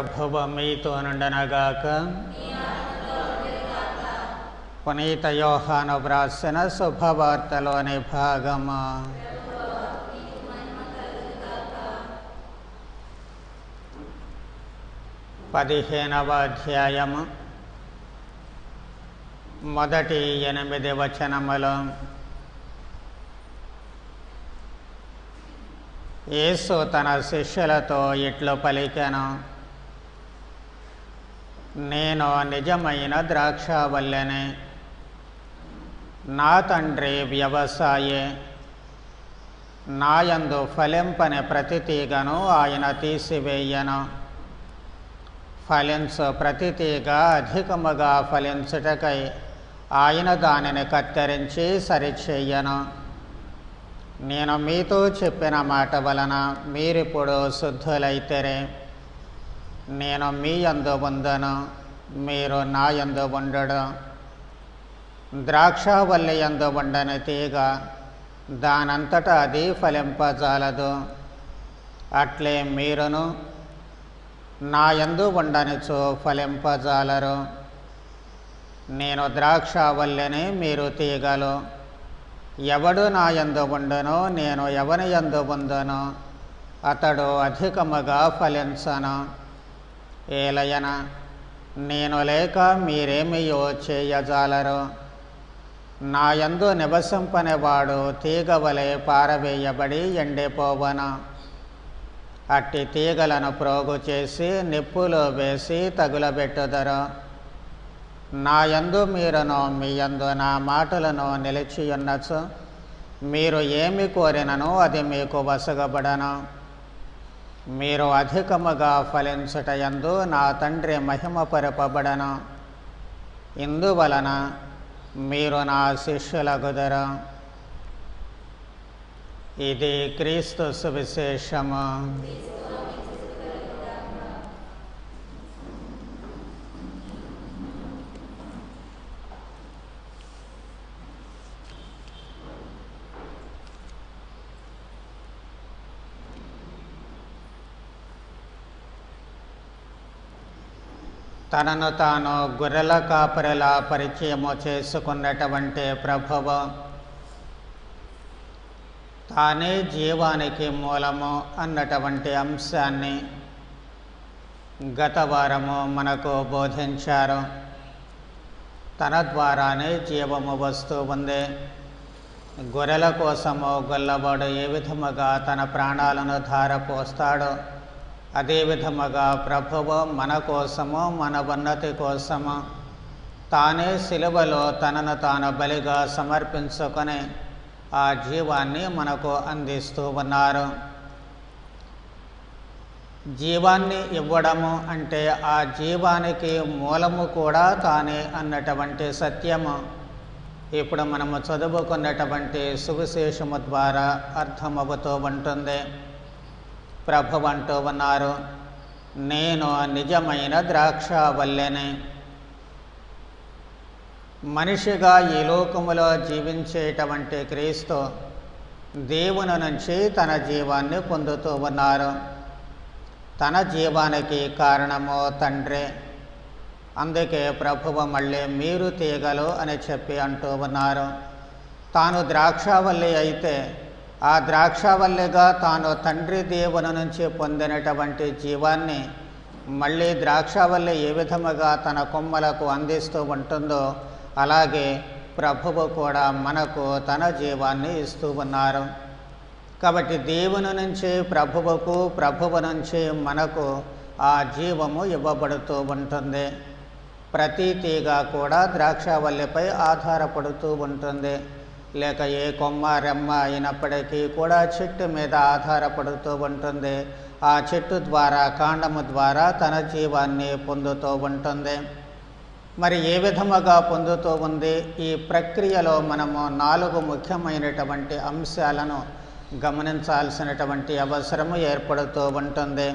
ప్రభువు మీతో నుండనగాక. పునీత యోహాను వ్రాసిన శుభవార్తలోని భాగము. పదిహేనవ అధ్యాయము మొదటి 8 వచనములు. యేసు తన శిష్యులతో ఇట్లు పలికెను: నేను నిజమైన ద్రాక్షావల్లెని, నా తండ్రి వ్యవసాయే. నాయందు ఫలింపని ప్రతి తీగను ఆయన తీసివేయను. ఫలించు ప్రతి తీగ అధికముగా ఫలించుటకై ఆయన దానిని కత్తిరించి సరిచేయను. నేను మీతో చెప్పిన మాట వలన మీరిప్పుడు శుద్ధులైతేరే. నేను మీ యందు ఉందును, మీరు నా యందు ఉండుడు. ద్రాక్షావల్లి యందు ఉండని తీగ దానంతటా అది ఫలింపజాలదు. అట్లే మీరును నా యందు ఉండనిచో ఫలింపజాలరు. నేను ద్రాక్షావల్లిని, మీరు తీగలు. ఎవడు నా యందు ఉండునో, నేను ఎవని యందు ఉందునో అతడు అధికముగా ఫలించను. ఏలయన నేను లేక మీరేమియో చేయజాలరు. నా యందు నివసింపనివాడు తీగ వలె పారవేయబడి ఎండిపోవను. అట్టి తీగలను ప్రోగు చేసి నిప్పులో వేసి తగులబెట్టుదరు. నా యందు మీరును, మీ యందు నా మాటలను నిలిచియున్నచు మీరు ఏమి కోరినను అది మీకు వసగబడను. మీరు అధికముగా ఫలించుట యందు నా తండ్రి మహిమపరపబడను. ఇందువలన మీరు నా శిష్యులగుదురు. ఇది క్రీస్తు సువిశేషము. తనను తాను గొర్రెల కాపరిలా పరిచయము చేసుకున్నటువంటి ప్రభువు తానే జీవానికి మూలము అన్నటువంటి అంశాన్ని గత వారము మనకు బోధించారు. తన ద్వారానే జీవము వస్తూ ఉంది. గొర్రెల కోసము గొల్లవాడు ఏ విధముగా తన ప్రాణాలను ధారపోస్తాడో అదే విధముగా ప్రభువు మన కోసము, మన ఉన్నతి కోసము తానే సిలువలో తనను తాను బలిగా సమర్పించుకొని ఆ జీవాన్ని మనకు అందిస్తూ ఉన్నారు. జీవాన్ని ఇవ్వడము అంటే ఆ జీవానికి మూలము కూడా తానే అన్నటువంటి సత్యము ఇప్పుడు మనము చదువుకున్నటువంటి సువిశేషము ద్వారా అర్థమవుతూ ఉంటుంది. ప్రభువు అంటూ ఉన్నారు, నేను నిజమైన ద్రాక్షావల్లెని. మనిషిగా ఈ లోకములో జీవించేటువంటి క్రీస్తు దేవుని నుంచి తన జీవాన్ని పొందుతూ ఉన్నారు. తన జీవానికి కారణము తండ్రి. అందుకే ప్రభువు మళ్ళీ మీరు తీగలు అని చెప్పి అంటూ ఉన్నారు. తాను ద్రాక్షావల్లి అయితే ఆ ద్రాక్షావల్లిగా తాను తండ్రి దేవుని నుంచి పొందినటువంటి జీవాన్ని మళ్ళీ ద్రాక్షావల్లి ఏ విధముగా తన కొమ్మలకు అందిస్తూ ఉంటుందో అలాగే ప్రభువు కూడా మనకు తన జీవాన్ని ఇస్తూ ఉన్నారు. కాబట్టి దేవుని నుంచి ప్రభువుకు, ప్రభువు నుంచి మనకు ఆ జీవము ఇవ్వబడుతూ ఉంటుంది. ప్రతి తీగ కూడా ద్రాక్షావల్లిపై ఆధారపడుతూ ఉంటుంది. లేక ఏ కొమ్మ రెమ్మ అయినప్పటికీ కూడా చెట్టు మీద ఆధారపడుతూ ఉంటుంది. ఆ చెట్టు ద్వారా, కాండము ద్వారా తన జీవాన్ని పొందుతూ ఉంటుంది. మరి ఏ విధముగా పొందుతూ ఉంది? ఈ ప్రక్రియలో మనము 4 ముఖ్యమైనటువంటి అంశాలను గమనించాల్సినటువంటి అవసరము ఏర్పడుతూ ఉంటుంది.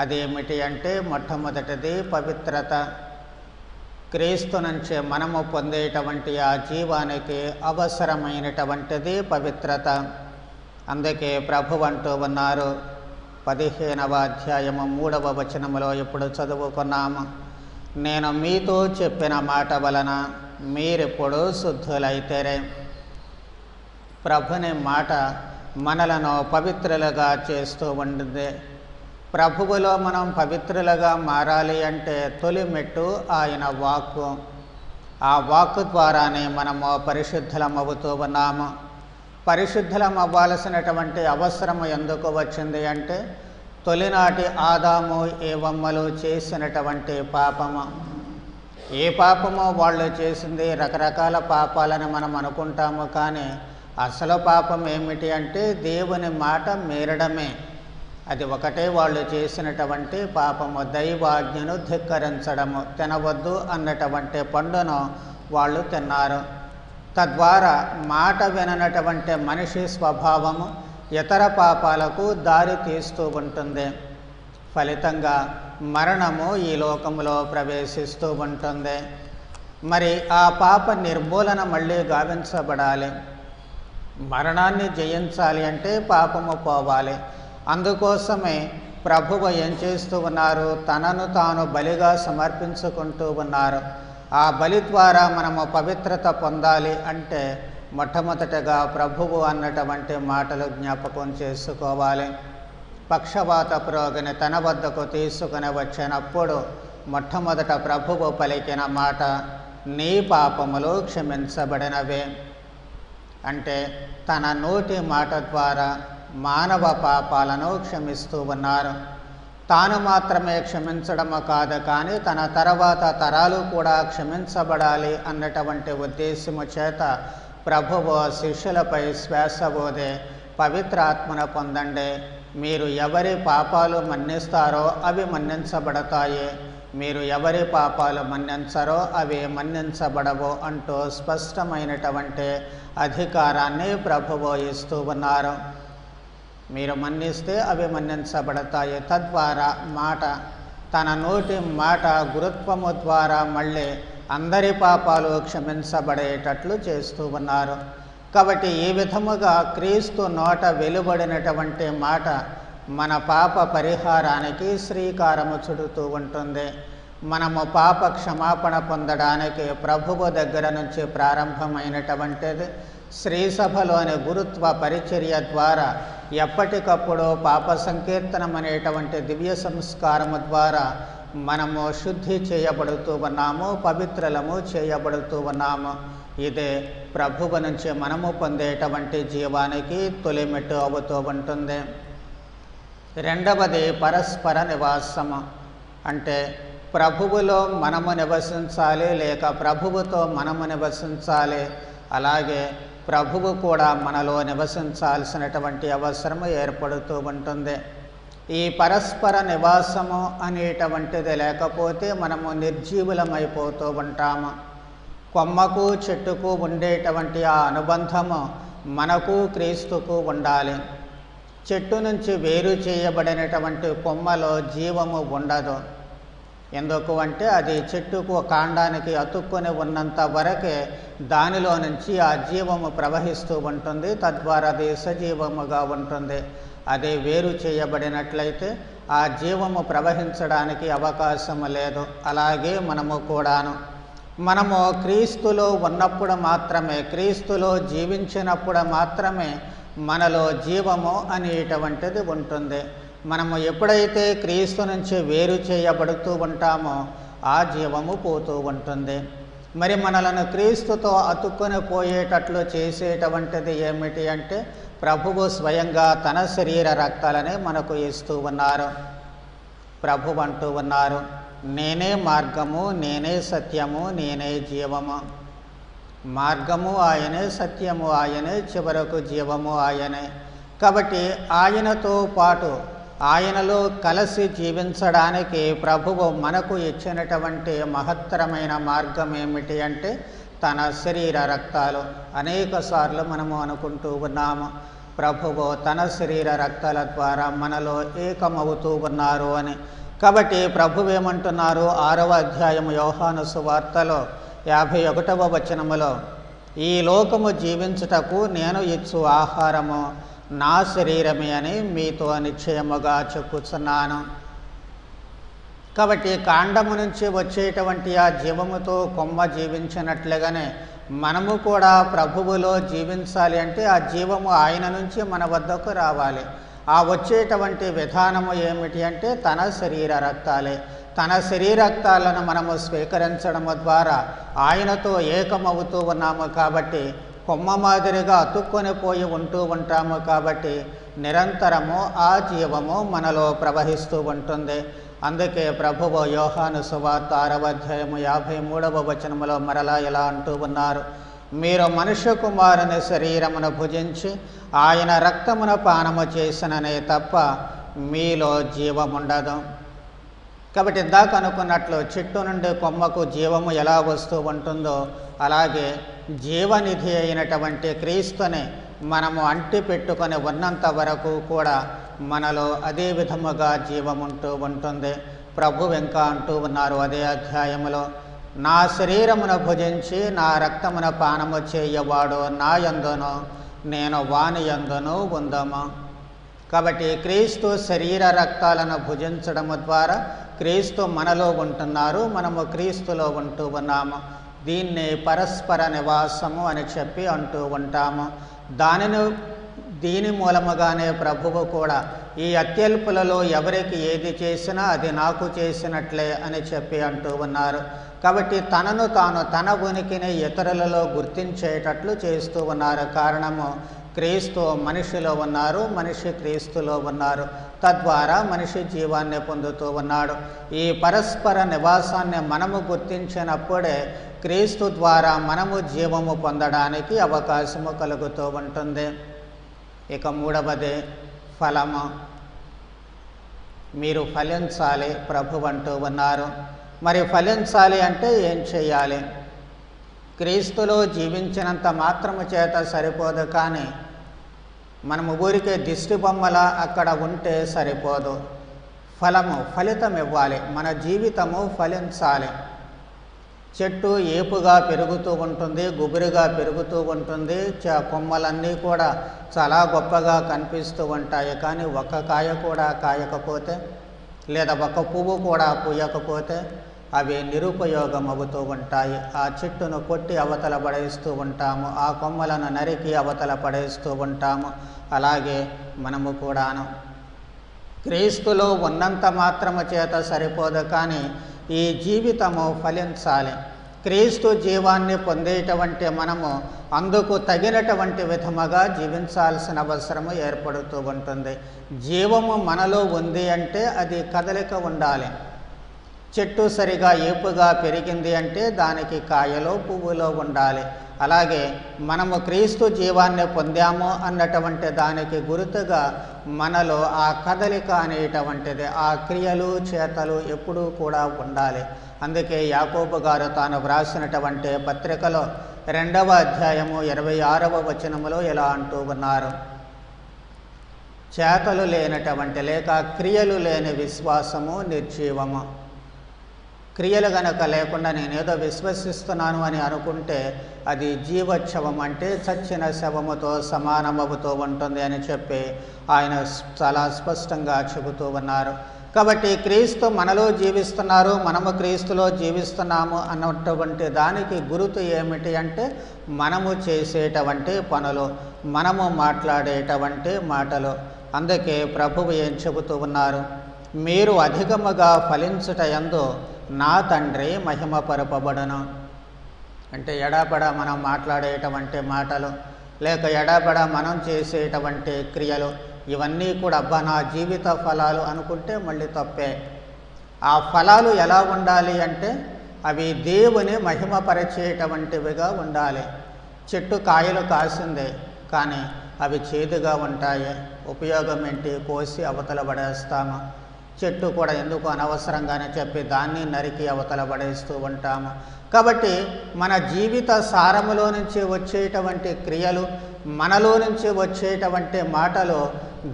అదేమిటి అంటే, మొట్టమొదటిది పవిత్రత. క్రీస్తు నుంచి మనము పొందేటువంటి ఆ జీవానికి అవసరమైనటువంటిది పవిత్రత. అందుకే ప్రభువు అంటూ ఉన్నారు, 15వ అధ్యాయము 3వ వచనములో ఇప్పుడు చదువుకున్నాము. నేను మీతో చెప్పిన మాట వలన మీరెప్పుడు శుద్ధులైతేరే. ప్రభుని మాట మనలను పవిత్రులుగా చేస్తూ ఉంటుంది. ప్రభువులో మనం పవిత్రులుగా మారాలి అంటే తొలి మెట్టు ఆయన వాక్కు. ఆ వాక్కు ద్వారానే మనము పరిశుద్ధులమవుతూ ఉన్నాము. పరిశుద్ధులం అవ్వాల్సినటువంటి అవసరం ఎందుకు వచ్చింది అంటే తొలినాటి ఆదాము ఏవమ్మలు చేసినటువంటి పాపము. ఏ పాపమో వాళ్ళు చేసింది రకరకాల పాపాలని మనం అనుకుంటాము, కానీ అసలు పాపం ఏమిటి అంటే దేవుని మాట మీరడమే. అది ఒకటే వాళ్ళు చేసినటువంటి పాపము. దైవాజ్ఞను ధిక్కరించడము, తినవద్దు అన్నటువంటి పండును వాళ్ళు తిన్నారు. తద్వారా మాట విననటువంటి మనిషి స్వభావము ఇతర పాపాలకు దారి తీస్తూ ఉంటుంది. ఫలితంగా మరణము ఈ లోకంలో ప్రవేశిస్తూ ఉంటుంది. మరి ఆ పాప నిర్మూలన మళ్ళీ గావించబడాలి. మరణాన్ని జయించాలి అంటే పాపము పోవాలి. అందుకోసమే ప్రభువు ఏం చేస్తూ ఉన్నారు? తనను తాను బలిగా సమర్పించుకుంటూ ఉన్నారు. ఆ బలి ద్వారా మనము పవిత్రత పొందాలి అంటే మొట్టమొదటగా ప్రభువు అన్నటువంటి మాటలు జ్ఞాపకం చేసుకోవాలి. పక్షవాత రోగిని తన వద్దకు తీసుకుని వచ్చినప్పుడు మొట్టమొదట ప్రభువు పలికిన మాట, నీ పాపములు క్షమించబడినవే. అంటే తన నోటి మాట ద్వారా మానవ పాపాలను క్షమిస్తూ ఉన్నారు. తాను మాత్రమే క్షమించడము కాదు, కానీ తన తర్వాత తరాలు కూడా క్షమించబడాలి అన్నటువంటి ఉద్దేశము చేత ప్రభువు శిష్యులపై శ్వాస ఊదే, పవిత్రాత్మను పొందండి, మీరు ఎవరి పాపాలు మన్నిస్తారో అవి మన్నించబడతాయి, మీరు ఎవరి పాపాలు మన్నించరో అవి మన్నించబడవు అంటూ స్పష్టమైనటువంటి అధికారాన్ని ప్రభువు ఇస్తూ ఉన్నారు. మీరు మన్నిస్తే అవి మన్నించబడతాయి. తద్వారా మాట, తన నోటి మాట గురుత్వము ద్వారా మళ్ళీ అందరి పాపాలు క్షమించబడేటట్లు చేస్తూ ఉన్నారు. కాబట్టి ఈ విధముగా క్రీస్తు నోట వెలువడినటువంటి మాట మన పాప పరిహారానికి శ్రీకారము చుడుతూ ఉంటుంది. మనము పాప క్షమాపణ పొందడానికి ప్రభువు దగ్గర నుంచి ప్రారంభమైనటువంటిది శ్రీసభలోని గురుత్వ పరిచర్య ద్వారా ఎప్పటికప్పుడు పాప సంకీర్తనం అనేటువంటి దివ్య సంస్కారము ద్వారా మనము శుద్ధి చేయబడుతూ ఉన్నాము, పవిత్రులము చేయబడుతూ ఉన్నాము. ఇదే ప్రభువు నుంచి మనము పొందేటువంటి జీవానికి తొలిమెట్టు అవుతూ ఉంటుంది. రెండవది పరస్పర నివాసము. అంటే ప్రభువులో మనము నివసించాలి, లేక ప్రభువుతో మనము నివసించాలి. అలాగే ప్రభువు కూడా మనలో నివసించాల్సినటువంటి అవసరం ఏర్పడుతూ ఉంటుంది. ఈ పరస్పర నివాసము అనేటువంటిది లేకపోతే మనము నిర్జీవులమైపోతూ ఉంటాము. కొమ్మకు చెట్టుకు ఉండేటువంటి ఆ అనుబంధము మనకు క్రీస్తుకు ఉండాలి. చెట్టు నుంచి వేరు చేయబడినటువంటి కొమ్మలో జీవము ఉండదు. ఎందుకు అంటే అది చెట్టుకు కాండానికి అతుక్కొని ఉన్నంత వరకే దానిలో నుంచి ఆ జీవము ప్రవహిస్తూ ఉంటుంది. తద్వారా అది సజీవముగా ఉంటుంది. అదే వేరు చేయబడినట్లయితే ఆ జీవము ప్రవహించడానికి అవకాశం లేదు. అలాగే మనము కూడాను మనము క్రీస్తులో ఉన్నప్పుడు మాత్రమే, క్రీస్తులో జీవించినప్పుడు మాత్రమే మనలో జీవము అనేటువంటిది ఉంటుంది. మనము ఎప్పుడైతే క్రీస్తు నుంచి వేరు చేయబడుతూ ఉంటామో ఆ జీవము పోతూ ఉంటుంది. మరి మనలను క్రీస్తుతో అతుక్కొని పోయేటట్లు చేసేటువంటిది ఏమిటి అంటే ప్రభువు స్వయంగా తన శరీర రక్తాలని మనకు ఇస్తూ ఉన్నారు. ప్రభువు అంటూ ఉన్నారు, నేనే మార్గము, నేనే సత్యము, నేనే జీవము. మార్గము ఆయనే, సత్యము ఆయనే, చివరకు జీవము ఆయనే. కాబట్టి ఆయనతో పాటు ఆయనలో కలిసి జీవించడానికి ప్రభువు మనకు ఇచ్చినటువంటి మహత్తరమైన మార్గం ఏమిటి అంటే తన శరీర రక్తాలు. అనేక సార్లు మనము అనుకుంటూ ఉన్నాము, ప్రభువు తన శరీర రక్తాల ద్వారా మనలో ఏకమవుతూ ఉన్నారు అని. కాబట్టి ప్రభువు ఏమంటున్నారు? 6వ అధ్యాయము యోహాను సువార్తలో 51వ వచనములో, ఈ లోకము జీవించుటకు నేను ఇచ్చు ఆహారము నా శరీరమే అని మీతో నిశ్చయముగా చెప్పుచున్నాను. కాబట్టి కాండము నుంచి వచ్చేటువంటి ఆ జీవముతో కొమ్మ జీవించినట్లుగానే మనము కూడా ప్రభువులో జీవించాలి అంటే ఆ జీవము ఆయన నుంచి మన వద్దకు రావాలి. ఆ వచ్చేటువంటి విధానము ఏమిటి అంటే తన శరీర రక్తాలే. తన శరీర రక్తాలను మనము స్వీకరించడము ద్వారా ఆయనతో ఏకమవుతూ ఉన్నాము. కాబట్టి కొమ్మ మాదిరిగా అతుక్కొని పోయి ఉంటూ ఉంటాము. కాబట్టి నిరంతరము ఆ జీవము మనలో ప్రవహిస్తూ ఉంటుంది. అందుకే ప్రభువు యోహాను సువార్త 6వ అధ్యాయము 53వ వచనములో మరలా ఇలా అంటూ ఉన్నారు, మీరు మనుష్య కుమారుని శరీరమును భుజించి ఆయన రక్తమును పానము చేసిననే తప్ప మీలో జీవముండదు. కాబట్టి ఇందాక అనుకున్నట్లు చెట్టు నుండి కొమ్మకు జీవము ఎలా వస్తూ ఉంటుందో అలాగే జీవనిధి అయినటువంటి క్రీస్తుని మనము అంటి పెట్టుకొని ఉన్నంత వరకు కూడా మనలో అదే విధముగా జీవముంటూ ఉంటుంది. ప్రభు ఇంకా అంటూ ఉన్నారు అదే అధ్యాయములో, నా శరీరమును భుజించి నా రక్తమును పానము చేయవాడు నా యందును నేను వాని యందును ఉందము. కాబట్టి క్రీస్తు శరీర రక్తాలను భుజించడము ద్వారా క్రీస్తు మనలో ఉంటున్నారు, మనము క్రీస్తులో ఉంటూ ఉన్నాము. దీన్ని పరస్పర నివాసము అని చెప్పి అంటూ ఉంటాము. దీని మూలముగానే ప్రభువు కూడా ఈ అత్యల్పులలో ఎవరికి ఏది చేసినా అది నాకు చేసినట్లే అని చెప్పి అంటూ ఉన్నారు. కాబట్టి తనను తాను తన ఉనికిని ఇతరులలో గుర్తించేటట్లు చేస్తూ ఉన్నారు. కారణము క్రీస్తు మనిషిలో ఉన్నారు, మనిషి క్రీస్తులో ఉన్నారు. తద్వారా మనిషి జీవాన్ని పొందుతూ ఉన్నాడు. ఈ పరస్పర నివాసాన్ని మనము గుర్తించినప్పుడే క్రీస్తు ద్వారా మనము జీవము పొందడానికి అవకాశము కలుగుతూ ఉంటుంది. ఇక మూడవది ఫలము. మీరు ఫలించాలి ప్రభు అంటూ ఉన్నారు. మరి ఫలించాలి అంటే ఏం చేయాలి? క్రీస్తులో జీవించినంత మాత్రము చేత సరిపోదు. కానీ మనము ఊరికే దిష్టి బొమ్మలా అక్కడ ఉంటే సరిపోదు. ఫలితం ఇవ్వాలి. మన జీవితము ఫలించాలి. చెట్టు ఏపుగా పెరుగుతూ ఉంటుంది, గుబురుగా పెరుగుతూ ఉంటుంది, కొమ్మలన్నీ కూడా చాలా గొప్పగా కనిపిస్తూ ఉంటాయి. కానీ ఒక్క కాయ కూడా కాయకపోతే లేదా ఒక్క పువ్వు కూడా పూయకపోతే అవి నిరుపయోగం అవుతూ ఉంటాయి. ఆ చెట్టును కొట్టి అవతల పడేస్తూ ఉంటాము, ఆ కొమ్మలను నరికి అవతల పడేస్తూ ఉంటాము. అలాగే మనము కూడాను క్రీస్తులో ఉన్నంత మాత్రము చేత సరిపోదు. కానీ ఈ జీవితము ఫలించాలి. క్రీస్తు జీవాన్ని పొందేటువంటి మనము అందుకు తగినటువంటి విధముగా జీవించాల్సిన అవసరము ఏర్పడుతూ ఉంటుంది. జీవము మనలో ఉంది అంటే అది కదలిక ఉండాలి. చెట్టు సరిగా ఏపుగా పెరిగింది అంటే దానికి కాయలో పువ్వులో ఉండాలి. అలాగే మనము క్రీస్తు జీవాన్ని పొందాము అన్నటువంటి దానికి గుర్తుగా మనలో ఆ కదలిక అనేటువంటిది, ఆ క్రియలు చేతలు ఎప్పుడూ కూడా ఉండాలి. అందుకే యాకోబు గారు తాను వ్రాసినటువంటి పత్రికలో 2వ అధ్యాయము 26వ వచనములో ఇలా అంటూ ఉన్నారు, చేతలు లేనటువంటి లేక క్రియలు లేని విశ్వాసము నిర్జీవము. క్రియలు గనక లేకుండా నేనేదో విశ్వసిస్తున్నాను అని అనుకుంటే అది జీవోత్సవం, అంటే చచ్చిన శవముతో సమానమవుతూ ఉంటుంది అని చెప్పి ఆయన చాలా స్పష్టంగా చెబుతూ ఉన్నారు. కాబట్టి క్రీస్తు మనలో జీవిస్తున్నారు, మనము క్రీస్తులో జీవిస్తున్నాము అన్నటువంటి దానికి గుర్తు ఏమిటి అంటే మనము చేసేటువంటి పనులు, మనము మాట్లాడేటువంటి మాటలు. అందుకే ప్రభువు ఏం చెబుతూ ఉన్నారు, మీరు అధికముగా ఫలించుట యందు నా తండ్రి మహిమపరపబడును. అంటే ఎడాపడ మనం మాట్లాడేటువంటి మాటలు లేక ఎడాపడ మనం చేసేటువంటి క్రియలు ఇవన్నీ కూడా అబ్బా నా జీవిత ఫలాలు అనుకుంటే మళ్ళీ తప్పే. ఆ ఫలాలు ఎలా ఉండాలి అంటే అవి దేవుని మహిమపరిచేటువంటివిగా ఉండాలి. చెట్టు కాయలు కాసిందే కానీ అవి చేదుగా ఉంటాయి. ఉపయోగం ఏంటి? కోసి అవతల పడేస్తాము. చెట్టు కూడా ఎందుకు అనవసరంగానే చెప్పి దాన్ని నరికి అవతల పడేస్తూ ఉంటాము. కాబట్టి మన జీవిత సారములో నుంచి వచ్చేటువంటి క్రియలు, మనలో నుంచి వచ్చేటువంటి మాటలు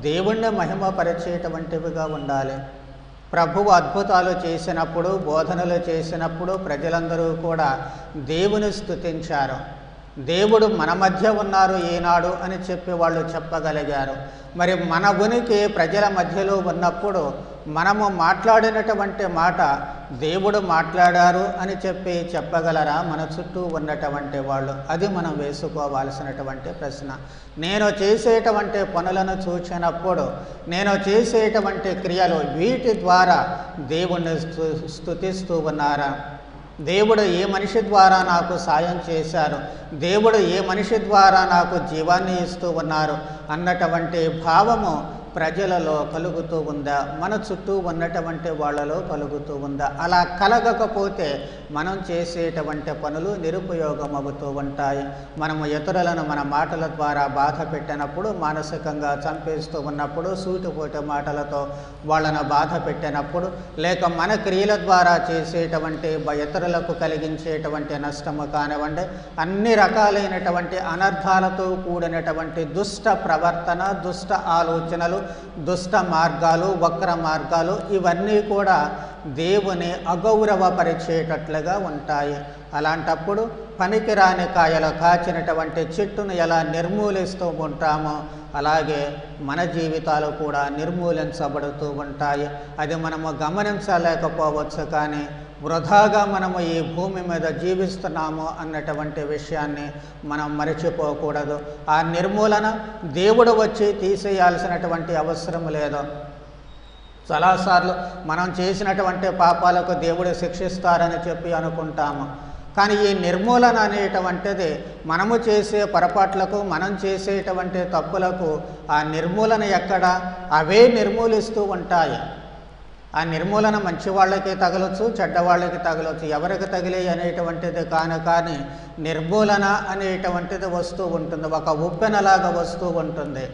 దేవుణ్ణి మహిమపరిచేటువంటివిగా ఉండాలి. ప్రభువు అద్భుతాలు చేసినప్పుడు, బోధనలు చేసినప్పుడు ప్రజలందరూ కూడా దేవుని స్తుతించారు. దేవుడు మన మధ్య ఉన్నారు ఈనాడు అని చెప్పి వాళ్ళు చెప్పగలిగారు. మరి మన ఉనికి ప్రజల మధ్యలో ఉన్నప్పుడు మనము మాట్లాడినటువంటి మాట దేవుడు మాట్లాడారు అని చెప్పి చెప్పగలరా మన చుట్టూ ఉన్నటువంటి వాళ్ళు? అది మనం వేసుకోవాల్సినటువంటి ప్రశ్న. నేను చేసేటువంటి పనులను చూసినప్పుడు, నేను చేసేటువంటి క్రియలు వీటి ద్వారా దేవుణ్ణి స్తుతిస్తూ ఉన్నారా? దేవుడు ఏ మనిషి ద్వారా నాకు సాయం చేశారు, దేవుడు ఏ మనిషి ద్వారా నాకు జీవాన్ని ఇస్తూ ఉన్నారు అన్నటువంటి భావము ప్రజలలో కలుగుతూ ఉందా? మన చుట్టూ ఉన్నటువంటి వాళ్ళలో కలుగుతూ ఉందా? అలా కలగకపోతే మనం చేసేటువంటి పనులు నిరుపయోగం అవుతూ ఉంటాయి. మనము ఇతరులను మన మాటల ద్వారా బాధ పెట్టినప్పుడు, మానసికంగా చంపేస్తూ ఉన్నప్పుడు, సూటిపోటి మాటలతో వాళ్ళను బాధ పెట్టినప్పుడు, లేక మన క్రియల ద్వారా చేసేటువంటి ఇతరులకు కలిగించేటువంటి నష్టము కానివ్వండి, అన్ని రకాలైనటువంటి అనర్థాలతో కూడినటువంటి దుష్ట ప్రవర్తన, దుష్ట ఆలోచనలు, దుష్ట మార్గాలు, వక్ర మార్గాలు ఇవన్నీ కూడా దేవుని అగౌరవపరిచేటట్లుగా ఉంటాయి. అలాంటప్పుడు పనికిరాని కాయలు కాచినటువంటి చెట్టును ఎలా నిర్మూలిస్తూ ఉంటామో అలాగే మన జీవితాలు కూడా నిర్మూలించబడుతూ ఉంటాయి. అది మనము గమనించలేకపోవచ్చు, కానీ వృధాగా మనము ఈ భూమి మీద జీవిస్తున్నాము అన్నటువంటి విషయాన్ని మనం మరచిపోకూడదు. ఆ నిర్మూలన దేవుడు వచ్చి తీసేయాల్సినటువంటి అవసరం లేదు. చాలాసార్లు మనం చేసినటువంటి పాపాలకు దేవుడు శిక్షిస్తారని చెప్పి అనుకుంటాము. కానీ ఈ నిర్మూలన అనేటువంటిది మనము చేసే పొరపాట్లకు, మనం చేసేటువంటి తప్పులకు ఆ నిర్మూలన ఎక్కడ? అవే నిర్మూలిస్తూ ఉంటాయి. ఆ నిర్మూలన మంచి వాళ్ళకి తగలొచ్చు, చెడ్డవాళ్ళకి తగలొచ్చు, ఎవరికి తగిలే అనేటువంటిది కానీ నిర్మూలన అనేటువంటిది వస్తూ ఉంటుంది, ఒక ఉప్పెనలాగా వస్తూ ఉంటుంది.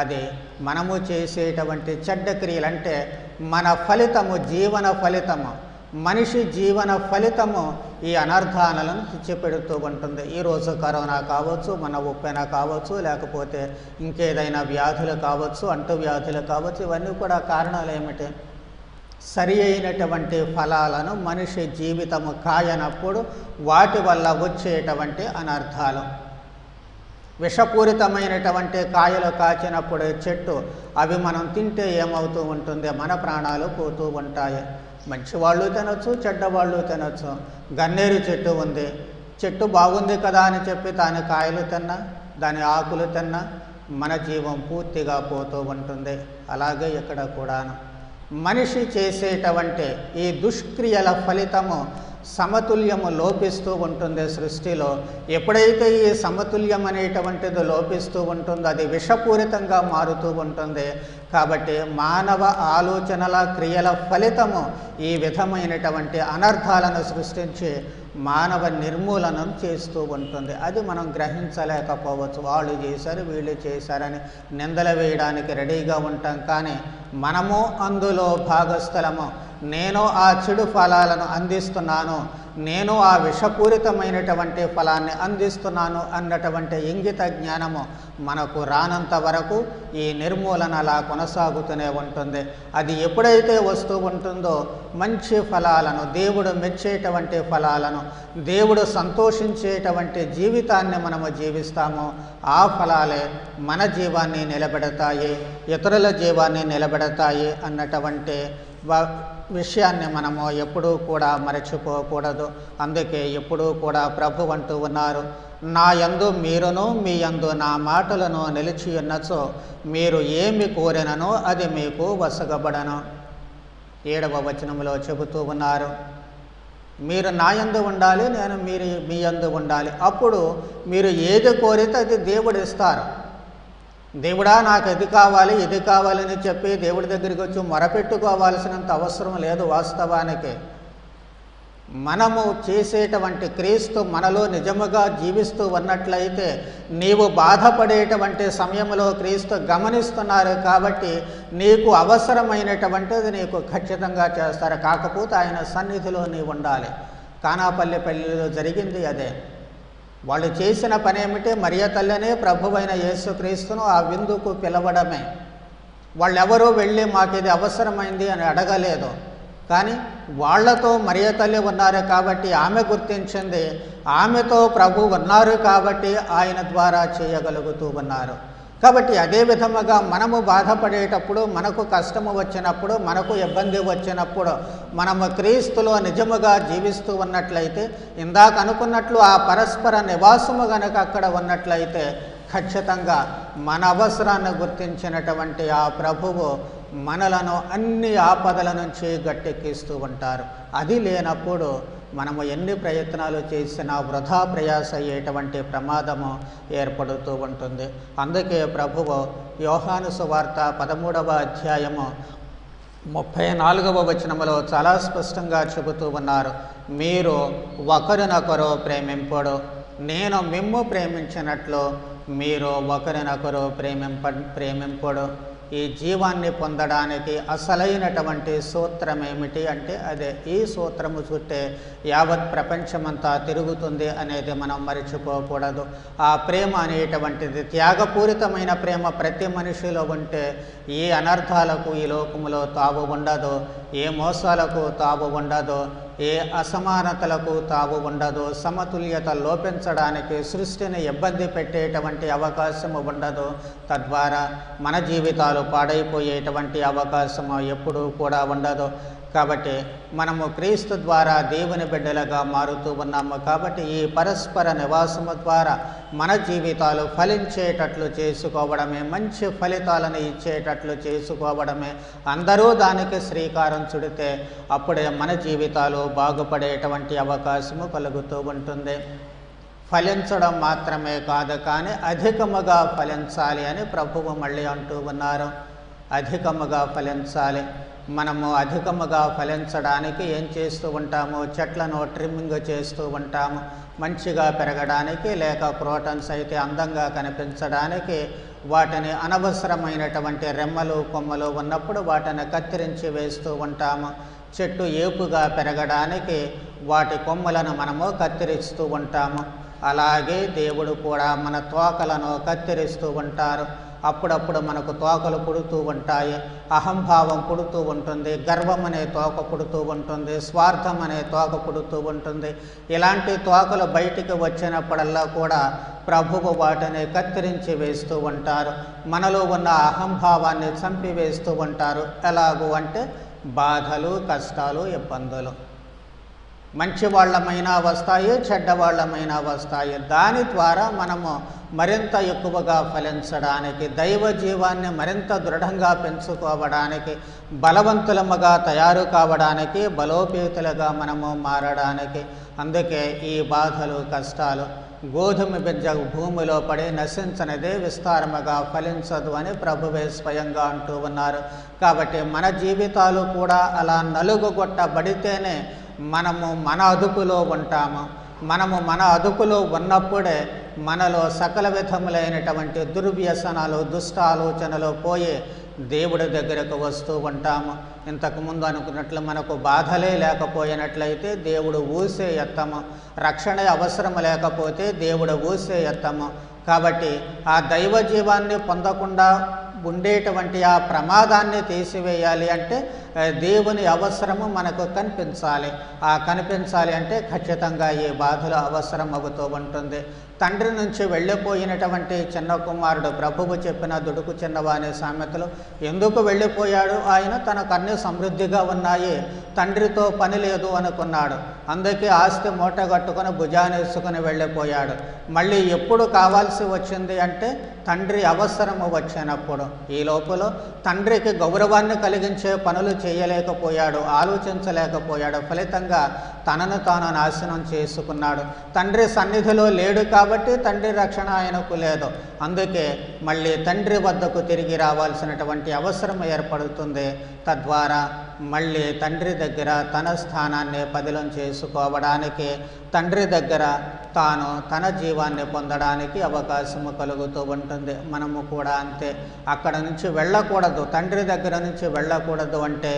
అది మనము చేసేటువంటి చెడ్డ క్రియలు, అంటే మన ఫలితము, జీవన ఫలితము, మనిషి జీవన ఫలితము ఈ అనర్థాలను తెచ్చిపెడుతూ ఉంటుంది. ఈరోజు కరోనా కావచ్చు, మన ఉప్పెన కావచ్చు, లేకపోతే ఇంకేదైనా వ్యాధులు కావచ్చు, అంటువ్యాధులు కావచ్చు, ఇవన్నీ కూడా కారణాలు ఏమిటి? సరి అయినటువంటి ఫలాలను మనిషి జీవితము కాయనప్పుడు వాటి వల్ల వచ్చేటువంటి అనర్థాలు. విషపూరితమైనటువంటి కాయలు కాచినప్పుడు చెట్టు, అవి మనం తింటే ఏమవుతూ ఉంటుంది? మన ప్రాణాలు పోతూ ఉంటాయి. మంచివాళ్ళు తినొచ్చు, చెడ్డవాళ్ళు తినొచ్చు. గన్నేరు చెట్టు ఉంది, చెట్టు బాగుంది కదా అని చెప్పి దాని కాయలు తిన్నా, దాని ఆకులు తిన్నా మన జీవం పూర్తిగా పోతూ ఉంటుంది. అలాగే ఇక్కడ కూడాను మనిషి చేసేటువంటి ఈ దుష్క్రియల ఫలితము సమతుల్యము లోపిస్తూ ఉంటుంది సృష్టిలో. ఎప్పుడైతే ఈ సమతుల్యం అనేటువంటిది లోపిస్తూ ఉంటుందో అది విషపూరితంగా మారుతూ ఉంటుంది. కాబట్టి మానవ ఆలోచనల, క్రియల ఫలితము ఈ విధమైనటువంటి అనర్థాలను సృష్టించి మానవ నిర్మూలనం చేస్తూ ఉంటుంది. అది మనం గ్రహించలేకపోవచ్చు. వాళ్ళు చేశారు, వీళ్ళు చేశారని నిందలు వేయడానికి రెడీగా ఉంటాం, కానీ మనము అందులో భాగస్థలము. నేను ఆ చెడు ఫలాలను అందిస్తున్నాను, నేను ఆ విషపూరితమైనటువంటి ఫలాన్ని అందిస్తున్నాను అన్నటువంటి ఇంగిత జ్ఞానము మనకు రానంత వరకు ఈ నిర్మూలన అలా కొనసాగుతూనే ఉంటుంది. అది ఎప్పుడైతే వస్తూ ఉంటుందో మంచి ఫలాలను, దేవుడు మెచ్చేటువంటి ఫలాలను, దేవుడు సంతోషించేటువంటి జీవితాన్ని మనము జీవిస్తామో ఆ ఫలాలే మన జీవాన్ని నిలబెడతాయి, ఇతరుల జీవాన్ని నిలబెడతాయి అన్నటువంటి విషయాన్ని మనము ఎప్పుడూ కూడా మరచిపోకూడదు. అందుకే ఎప్పుడూ కూడా ప్రభు అంటూ ఉన్నారు, నా యందు మీరును, మీ యందు నా మాటలను నిలిచి ఉన్నచో మీరు ఏమి కోరిననో అది మీకు వసగబడను. 7వ వచనంలో చెబుతూ ఉన్నారు, మీరు నా యందు ఉండాలి, నేను మీ యందు ఉండాలి. అప్పుడు మీరు ఏది కోరితే అది దేవుడు ఇస్తారు. దేవుడా నాకు ఇది కావాలి, ఇది కావాలని చెప్పి దేవుడి దగ్గరికి వచ్చి మొరపెట్టుకోవాల్సినంత అవసరం లేదు. వాస్తవానికి మనము చేసేటువంటి క్రీస్తు మనలో నిజముగా జీవిస్తూ ఉన్నట్లయితే నీవు బాధపడేటువంటి సమయంలో క్రీస్తు గమనిస్తున్నారు కాబట్టి నీకు అవసరమైనటువంటిది నీకు ఖచ్చితంగా చేస్తారు. కాకపోతే ఆయన సన్నిధిలో నీవు ఉండాలి. కానాపల్లి పెళ్లిలో జరిగింది అదే. వాళ్ళు చేసిన పని ఏమిటి? మరియ తల్లినే ప్రభువైన యేసుక్రీస్తును ఆ విందుకు పిలవడమే. వాళ్ళెవరూ వెళ్ళి మాకు ఇది అవసరమైంది అని అడగలేదు. కానీ వాళ్లతో మరియ తల్లి ఉన్నారు కాబట్టి ఆమె గుర్తించింది, ఆమెతో ప్రభు ఉన్నారు కాబట్టి ఆయన ద్వారా చేయగలుగుతూ ఉన్నారు. కాబట్టి అదే విధముగా మనము బాధపడేటప్పుడు, మనకు కష్టము వచ్చినప్పుడు, మనకు ఇబ్బంది వచ్చినప్పుడు మనము క్రీస్తులో నిజముగా జీవిస్తూ ఉన్నట్లయితే, ఇందాక అనుకున్నట్లు ఆ పరస్పర నివాసము గనక అక్కడ ఉన్నట్లయితే ఖచ్చితంగా మన అవసరాన్ని గుర్తించినటువంటి ఆ ప్రభువు మనలను అన్ని ఆపదల నుంచి గట్టెక్కిస్తూ ఉంటారు. అది లేనప్పుడు మనము ఎన్ని ప్రయత్నాలు చేసినా వృధా ప్రయాస అయ్యేటువంటి ప్రమాదము ఏర్పడుతూ ఉంటుంది. అందుకే ప్రభువు యోహాను సువార్త 13వ అధ్యాయము 34వ వచనములో చాలా స్పష్టంగా చెబుతూ ఉన్నారు, మీరు ఒకరినొకరు ప్రేమింపుడు, నేను మిమ్ము ప్రేమించినట్లు మీరు ఒకరినొకరు ప్రేమింపుడు. ఈ జీవాన్ని పొందడానికి అసలైనటువంటి సూత్రం ఏమిటి అంటే అదే. ఈ సూత్రము చుట్టే యావత్ ప్రపంచమంతా తిరుగుతుంది అనేది మనం మర్చిపోకూడదు. ఆ ప్రేమ అనేటువంటిది త్యాగపూరితమైన ప్రేమ ప్రతి మనిషిలో ఉంటే ఏ అనర్థాలకు ఈ లోకములో తావు ఉండదు, ఏ మోసాలకు తావు ఉండదు, ఏ అసమానతలకు తావు ఉండదు, సమతుల్యత లోపించడానికి, సృష్టిని ఇబ్బంది పెట్టేటువంటి అవకాశము ఉండదు. తద్వారా మన జీవితాలు పాడైపోయేటువంటి అవకాశము ఎప్పుడూ కూడా ఉండదు. కాబట్టి మనము క్రీస్తు ద్వారా దేవుని బిడ్డలుగా మారుతూ ఉన్నాము. కాబట్టి ఈ పరస్పర నివాసము ద్వారా మన జీవితాలు ఫలించేటట్లు చేసుకోవడమే, మంచి ఫలితాలను ఇచ్చేటట్లు చేసుకోవడమే, అందరూ దానికి శ్రీకారం చుడితే అప్పుడే మన జీవితాలు బాగుపడేటువంటి అవకాశము కలుగుతూ ఉంటుంది. ఫలించడం మాత్రమే కాదు, కానీ అధికముగా ఫలించాలి అని ప్రభువు మళ్ళీ అంటూ ఉన్నారు. అధికముగా ఫలించాలి. మనము అధికముగా ఫలించడానికి ఏం చేస్తూ ఉంటాము? చెట్లను ట్రిమ్మింగ్ చేస్తూ ఉంటాము. మంచిగా పెరగడానికి, లేక క్రోటన్స్ అయితే అందంగా కనిపించడానికి వాటిని అనవసరమైనటువంటి రెమ్మలు కొమ్మలు ఉన్నప్పుడు వాటిని కత్తిరించి వేస్తూ ఉంటాము. చెట్టు ఏపుగా పెరగడానికి వాటి కొమ్మలను మనము కత్తిరిస్తూ ఉంటాము. అలాగే దేవుడు కూడా మన తోకలను కత్తిరిస్తూ ఉంటారు. అప్పుడప్పుడు మనకు తోకలు పుడుతూ ఉంటాయి, అహంభావం పుడుతూ ఉంటుంది, గర్వం అనే తోక పుడుతూ ఉంటుంది, స్వార్థం అనే తోక పుడుతూ ఉంటుంది. ఇలాంటి తోకలు బయటికి వచ్చినప్పుడల్లా కూడా ప్రభువు వాటిని కత్తిరించి వేస్తూ ఉంటారు. మనలో ఉన్న అహంభావాన్ని చంపివేస్తూ ఉంటారు. ఎలాగూ అంటే బాధలు, కష్టాలు, ఇబ్బందులు మంచివాళ్ళమైనా వస్తాయి, చెడ్డవాళ్ళమైనా వస్తాయి. దాని ద్వారా మనము మరింత ఎక్కువగా ఫలించడానికి, దైవ జీవాన్ని మరింత దృఢంగా పెంచుకోవడానికి, బలవంతులముగా తయారు కావడానికి, బలోపేతులుగా మనము మారడానికి. అందుకే ఈ బాధలు, కష్టాలు గోధుమ బిజ్జ భూమిలో పడి నశించనిదే విస్తారముగా ఫలించదు అని ప్రభువే స్వయంగా అంటూ ఉన్నారు. కాబట్టి మన జీవితాలు కూడా అలా నలుగుగొట్టబడితేనే మనము మన అదుపులో ఉంటాము. మనము మన అదుపులో ఉన్నప్పుడే మనలో సకల విధములైనటువంటి దుర్వ్యసనాలు, దుష్ట ఆలోచనలు పోయి దేవుడి దగ్గరకు వస్తూ ఉంటాము. ఇంతకుముందు అనుకున్నట్లు మనకు బాధలే లేకపోయినట్లయితే దేవుడు ఊసే ఎత్తము, రక్షణ అవసరం లేకపోతే దేవుడు ఊసే ఎత్తము. కాబట్టి ఆ దైవ జీవాన్ని పొందకుండా ఉండేటువంటి ఆ ప్రమాదాన్ని తీసివేయాలి అంటే దేవుని అవసరము మనకు కనిపించాలి. ఆ కనిపించాలి అంటే ఖచ్చితంగా ఈ బాధలు అవసరం అవుతూ ఉంటుంది. తండ్రి నుంచి వెళ్ళిపోయినటువంటి చిన్న కుమారుడు, ప్రభువు చెప్పిన దుడుకు చిన్నవాని సామెతలు, ఎందుకు వెళ్ళిపోయాడు? ఆయన తనకు అన్ని సమృద్ధిగా ఉన్నాయి, తండ్రితో పని లేదు అనుకున్నాడు. అందుకే ఆస్తి మూటగట్టుకొని భుజానేసుకుని వెళ్ళిపోయాడు. మళ్ళీ ఎప్పుడు కావాల్సి వచ్చింది అంటే తండ్రి అవసరము వచ్చినప్పుడు. ఈ లోపల తండ్రికి గౌరవాన్ని కలిగించే పనులు చేయలేకపోయాడు, ఆలోచించలేకపోయాడు. ఫలితంగా తనను తాను నాశనం చేసుకున్నాడు. తండ్రి సన్నిధిలో లేడు కాబట్టి తండ్రి రక్షణ ఆయనకు లేదు. అందుకే మళ్ళీ తండ్రి వద్దకు తిరిగి రావాల్సినటువంటి అవసరం ఏర్పడుతుంది. తద్వారా మళ్ళీ తండ్రి దగ్గర తన స్థానాన్ని పదిలం చేసుకోవడానికి, తండ్రి దగ్గర తాను తన జీవాన్ని పొందడానికి అవకాశము కలుగుతూ ఉంటుంది. మనము కూడా అంతే. అక్కడ నుంచి వెళ్ళకూడదు, తండ్రి దగ్గర నుంచి వెళ్ళకూడదు అంటే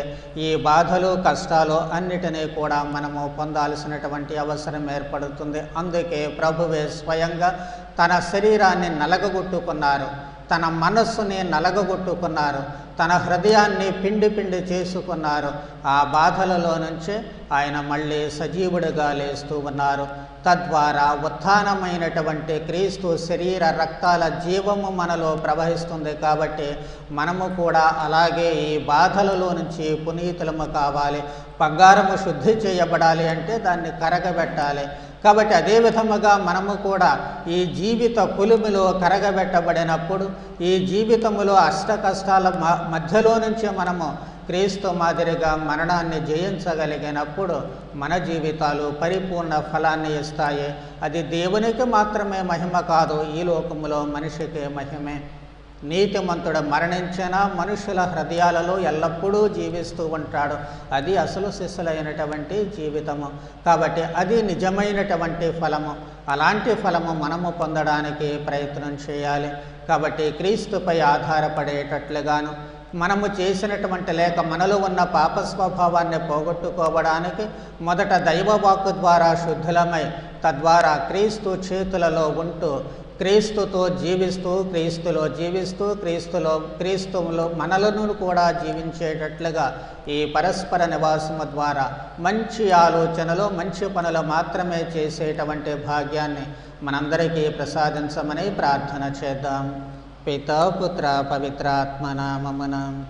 ఈ బాధలు, కష్టాలు అన్నిటినీ కూడా మనము పొందాల్సినటువంటి అవసరం ఏర్పడుతుంది. అందుకే ప్రభువే స్వయంగా తన శరీరాన్ని నలగగొట్టుకున్నారు, తన మనస్సుని నలగగొట్టుకున్నారు, తన హృదయాన్ని పిండి పిండి చేసుకున్నారు. ఆ బాధలలో నుంచే ఆయన మళ్ళీ సజీవుడిగా లేస్తూ ఉన్నారు. తద్వారా ఉత్థానమైనటువంటి క్రీస్తు శరీర రక్తాల జీవము మనలో ప్రవహిస్తుంది. కాబట్టి మనము కూడా అలాగే ఈ బాధలలో నుంచి పునీతులము కావాలి. బంగారము శుద్ధి చేయబడాలి అంటే దాన్ని కరగబెట్టాలి. కాబట్టి అదే విధముగా మనము కూడా ఈ జీవిత పులిమిలో కరగబెట్టబడినప్పుడు, ఈ జీవితములో అష్ట కష్టాల మధ్యలో నుంచి మనము క్రీస్తు మాదిరిగా మరణాన్ని జయించగలిగినప్పుడు మన జీవితాలు పరిపూర్ణ ఫలాన్ని ఇస్తాయి. అది దేవునికి మాత్రమే మహిమ కాదు, ఈ లోకములో మనిషికి మహిమే. నీతిమంతుడు మరణించిన మనుషుల హృదయాలలో ఎల్లప్పుడూ జీవిస్తూ ఉంటాడు. అది అసలు సిసలైనటువంటి జీవితము. కాబట్టి అది నిజమైనటువంటి ఫలము. అలాంటి ఫలము మనము పొందడానికి ప్రయత్నం చేయాలి. కాబట్టి క్రీస్తుపై ఆధారపడేటట్లుగాను మనము చేసినటువంటి లేక మనలో ఉన్న పాప స్వభావాన్ని పోగొట్టుకోవడానికి మొదట దైవవాక్కు ద్వారా శుద్ధులమై, తద్వారా క్రీస్తు చేతులలో ఉంటూ, క్రీస్తుతో జీవిస్తూ, క్రీస్తులో జీవిస్తూ, క్రీస్తులో మనలను కూడా జీవించేటట్లుగా ఈ పరస్పర నివాసము ద్వారా మంచి ఆలోచనలు, మంచి పనులు మాత్రమే చేసేటువంటి భాగ్యాన్ని మనందరికీ ప్రసాదించమని ప్రార్థన చేద్దాం. పితా పుత్ర పవిత్రాత్మ నామమున.